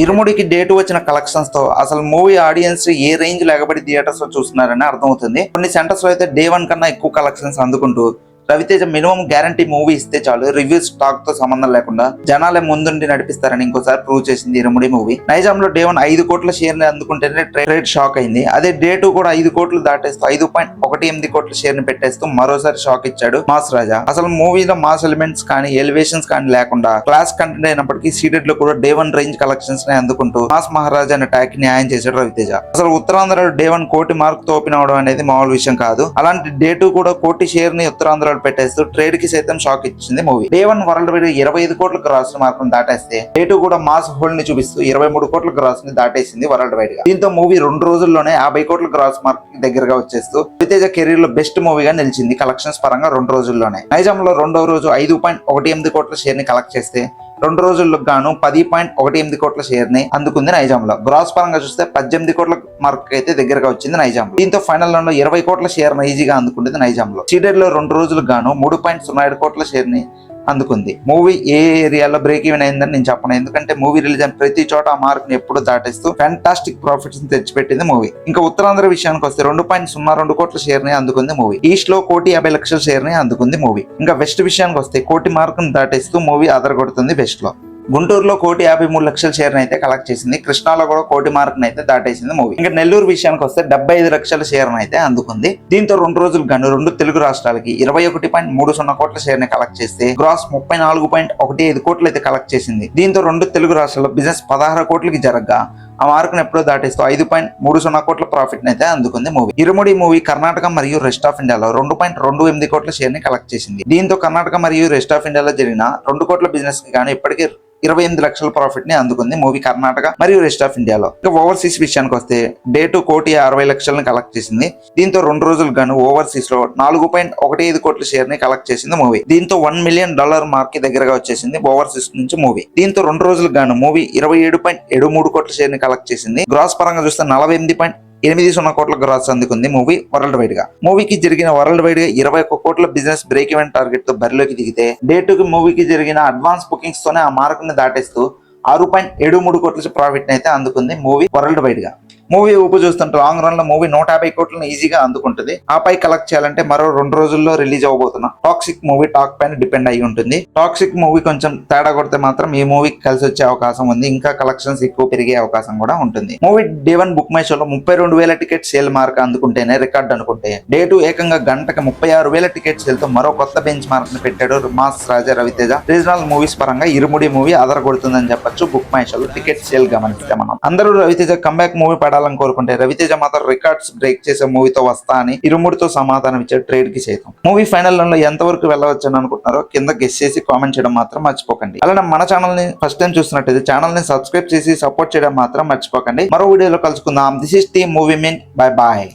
ఇరుముడికి date వచ్చిన collections తో అసలు మూవీ ఆడియన్స్ ఏ రేంజ్ లో ఎగబడి థియేటర్స్ లో చూస్తున్నారని అర్థమవుతుంది. కొన్ని సెంటర్స్ లో అయితే డే 1 కన్నా ఎక్కువ కలెక్షన్స్ అందుకుంటూ రవితేజ మినిమం గ్యారంటీ మూవీ ఇస్తే చాలు రివ్యూస్ టాక్ తో సంబంధం లేకుండా జనాలే ముందుండి నడిపిస్తారని ఇంకోసారి ప్రూవ్ చేసింది ఇరుముడి మూవీ. నైజాంలో డే 1 5 కోట్ల షేర్ ని అందుకుంటేనే ట్రేడ్ షాక్ అయింది. అదే డే 2 కూడా 5 కోట్లు దాటేస్తూ 5.18 కోట్ల షేర్ ని పెట్టేస్తూ మరోసారి షాక్ ఇచ్చాడు మాస్ రాజా. అసలు మూవీలో మాస్ ఎలిమెంట్స్ కానీ ఎలివేషన్స్ కానీ లేకుండా క్లాస్ కంటెంట్ అయినప్పటికీ సీడెడ్ లో కూడా డే 1 రేంజ్ కలెక్షన్స్ ని అందుకుంటూ మాస్ మహారాజా అనే ట్యాగ్ కి న్యాయం చేశాడు రవితేజ. అసలు ఉత్తరాంధ్రలో డే 1 కోటి మార్క్ తో ఓపెన్ అవడం అనేది మామూలు విషయం కాదు. అలాంటి డే 2 కూడా కోటి షేర్ ని ఉత్తరాంధ్రలో పెట్టేస్తూ ట్రేడ్ కి సైతం షాక్ ఇచ్చింది మూవీ. డే 1 వరల్డ్ వైడ్ 25 కోట్ల గ్రాస్ మార్కును దాటేస్తే డే 2 కూడా మాస్ హోల్డ్ ని చూపిస్తూ 23 కోట్ల గ్రాస్ ని దాటేసింది వరల్డ్ వైడ్ గా. దీంతో మూవీ 2 రోజుల్లోనే 50 కోట్ల గ్రాస్ మార్క్ దగ్గరగా వచ్చేస్తూ రవితేజ కెరీర్ లో బెస్ట్ మూవీగా నిలిచింది కలెక్షన్స్ పరంగా 2 రోజుల్లోనే. నైజాంలో 2వ రోజు 5.18 కోట్ల షేర్ ని కలెక్ట్ చేస్తే 2 రోజులకు గాను 10.18 కోట్ల షేర్ ని అందుకుంది నైజాంలో. గ్రాస్ పరంగా చూస్తే 18 కోట్ల మార్క్ అయితే దగ్గరగా వచ్చింది నైజాంలో. దీంతో ఫైనల్ లో 20 కోట్ల షేర్ ని ఈజీగా అందుకుంటుంది నైజాంలో. సీడెడ్ లో 2 రోజులకు గాను 3.07 కోట్ల షేర్ ని అందుకుంది. మూవీ ఏ ఏరియాలో బ్రేక్ ఈవెన్ అయిందని నేను చెప్పను, ఎందుకంటే మూవీ రిలీజ్ అయిన ప్రతి చోట ఆ మార్క్ ని ఎప్పుడు దాటేస్తూ ఫ్యాంటాస్టిక్ ప్రాఫిట్స్ ని తెచ్చిపెట్టింది మూవీ. ఇంకా ఉత్తరాంధ్ర విషయానికి వస్తే 2.02 కోట్ల షేర్ ని అందుకుంది మూవీ. ఈస్ట్ లో 1,50,00,000 షేర్ ని అందుకుంది మూవీ. ఇంకా వెస్ట్ విషయానికి వస్తే కోటి మార్క్ ని దాటేస్తూ మూవీ అదరగొడుతుంది వెస్ట్ లో. గుంటూరులో 1,53,00,000 షేర్ అయితే కలెక్ట్ చేసింది. కృష్ణాలో కూడా కోటి మార్క్ అయితే దాటేసింది మూవీ. ఇంకా నెల్లూరు విషయానికి వస్తే 75 లక్షల షేర్ అయితే అందుకుంది. దీంతో 2 రోజులు గాను 2 తెలుగు రాష్ట్రాలకి 21.30 కోట్ల షేర్ ని కలెక్ట్ చేస్తే గ్రాస్ 34.15 కోట్లు అయితే కలెక్ట్ చేసింది. దీంతో 2 తెలుగు రాష్ట్రాల్లో బిజినెస్ 16 కోట్లకి జరగగా ఆ మార్కును ఎప్పుడో దాటేస్తూ 5.30 కోట్ల ప్రాఫిట్ అయితే అందుకుంది మూవీ. ఇరుముడి మూవీ కర్ణాటక మరియు రెస్ట్ ఆఫ్ ఇండియాలో 2.28 కోట్ల షేర్ ని కలెక్ట్ చేసింది. దీంతో కర్ణాటక మరియు రెస్ట్ ఆఫ్ ఇండియాలో జరిగిన 2 కోట్ల బిజినెస్ కి గాను ఇప్పటికే 28 లక్షల ప్రాఫిట్ ని అందుకుంది మూవీ కర్ణాటక మరియు రెస్ట్ ఆఫ్ ఇండియాలో. ఇంకా ఓవర్సీస్ విషయానికి వస్తే డే 2 1,60,00,000 కలెక్ట్ చేసింది. దీంతో 2 రోజులు గాను ఓవర్సీస్ లో 4.15 కోట్ల షేర్ ని కలెక్ట్ చేసింది మూవీ. దీంతో $1 మిలియన్ మార్క్ కి దగ్గరగా వచ్చేసింది ఓవర్సీస్ నుంచి మూవీ. దీంతో 2 రోజులు గాను మూవీ 27.73 కోట్ల షేర్ ని కలెక్ట్ చేసింది. గ్రాస్ పరంగా చూస్తే 48.80 కోట్ల గ్రాస్ అందుకుంది మూవీ వరల్డ్ వైడ్ గా. మూవీకి జరిగిన వరల్డ్ వైడ్ గా 21 కోట్ల బిజినెస్ బ్రేక్ ఈవెన్ టార్గెట్ తో బరిలోకి దిగితే డే 2 కి మూవీకి జరిగిన అడ్వాన్స్ బుకింగ్స్ తోనే ఆ మార్క్ ని దాటేస్తూ 6.73 కోట్ల ప్రాఫిట్ అయితే అందుకుంది మూవీ వరల్డ్ వైడ్ గా. మూవీ ఊపు చూస్తుంటే లాంగ్ రన్ లో మూవీ 150 కోట్లను ఈజీగా అందుకుంటుంది. ఆపై కలెక్ట్ చేయాలంటే మరో 2 రోజుల్లో రిలీజ్ అవబోతున్న టాక్సిక్ మూవీ టాక్ పైన డిపెండ్ అయి ఉంటుంది. టాక్సిక్ మూవీ కొంచెం తేడా కొడితే మాత్రం ఈ మూవీకి కలిసి వచ్చే అవకాశం ఉంది. ఇంకా కలెక్షన్స్ ఎక్కువ పెరిగే అవకాశం కూడా ఉంటుంది. మూవీ డే 1 బుక్ మై షోలో 32,000 టికెట్ సేల్ మార్క్ అందుకుంటేనే రికార్డ్ అనుకుంటే డే 2 ఏకంగా గంటకి 36,000 టికెట్ సేల్ తో మరో కొత్త బెంచ్ మార్క్ ని పెట్టాడు మాస్ రాజా రవితేజ. రీజనల్ మూవీస్ పరంగా ఇరుముడి మూవీ అదరగొడుతుందని చెప్పొచ్చు బుక్ మై షోలో టికెట్ సేల్ గమనిస్తే. మనం అందరూ రవితేజ కంబ్యాక్ మూవీ పడాలని కోరుకుంటే రవితేజ మాత్రం రికార్డ్స్ బ్రేక్ చేసే మూవీతో వస్తా అని ఇరుముడితో సమాధానం ఇచ్చాడు ట్రేడ్ కి సైతం. మూవీ ఫైనల్ లో ఎంతవరకు వెళ్ళవచ్చని అనుకుంటున్నారో కింద గెస్ చేసి కామెంట్ చేయడం మాత్రం మర్చిపోకండి. అలానే మన ఛానల్ ని ఫస్ట్ టైం చూస్తున్నట్టయితే ఛానల్ ని సబ్స్క్రైబ్ చేసి సపోర్ట్ చేయడం మాత్రం మర్చిపోకండి. మరో వీడియోలో కలుసుకుందాం. This is team movie mean. Bye bye.